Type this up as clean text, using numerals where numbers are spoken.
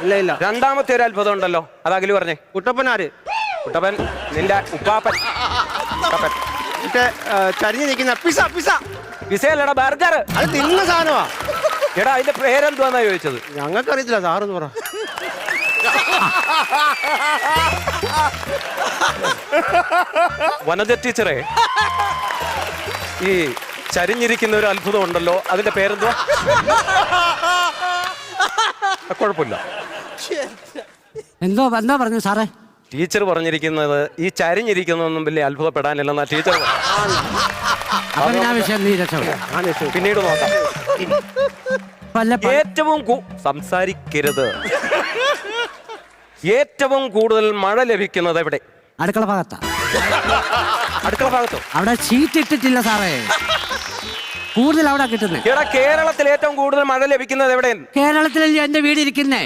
ഇല്ല ഇല്ല. രണ്ടാമത്തെ ഒരു അത്ഭുതം ഉണ്ടല്ലോ, അത് അഖില് പറഞ്ഞേ. കുട്ടപ്പനാര്? കുട്ടപ്പൻ നിന്റെ ഉപ്പാപ്പൻ. കുട്ടപ്പൻ മറ്റേ ചരിഞ്ഞു നിൽക്കുന്ന പിസ പിസ. പിസയല്ലടാ, ബർഗർ. അത് തിന്നുന്ന സാധനമാ. എടാ അതിന്റെ പേരെന്തുവാന്നാ ചോദിച്ചത്? ഞങ്ങൾക്കറിയത്തില്ല, സാറെന്ന് പറ. വനജ ടീച്ചറെ, ഈ ചരിഞ്ഞിരിക്കുന്ന ഒരു അത്ഭുതം ഉണ്ടല്ലോ, അതിന്റെ പേരെന്തുവാ? കുഴപ്പമില്ല. എന്തോ എന്താ പറഞ്ഞു സാറേ? ടീച്ചർ പറഞ്ഞിരിക്കുന്നത് ഈ ചരിഞ്ഞിരിക്കുന്നൊന്നും വലിയ അത്ഭുതപ്പെടാനില്ലെന്നാ ടീച്ചർ. അപ്പൊ പിന്നെ ആ വിഷയം നീ രക്ഷപ്പെടും. പിന്നീട് നോക്കാം. ഏറ്റവും സംസാരിക്കരുത്. ഏറ്റവും കൂടുതൽ മഴ ലഭിക്കുന്നത് എവിടെ? അടുക്കള ഭാഗത്താ. അടുക്കള ഭാഗത്തോ? അവിടെ ഷീറ്റ് ഇട്ടിട്ടില്ല സാറേ, കൂടുതൽ അവിടെ കിട്ടുന്നേ. കേരളത്തിൽ ഏറ്റവും കൂടുതൽ മഴ ലഭിക്കുന്നത് എവിടെ? കേരളത്തിലല്ലേ എന്റെ വീട് ഇരിക്കുന്നേ.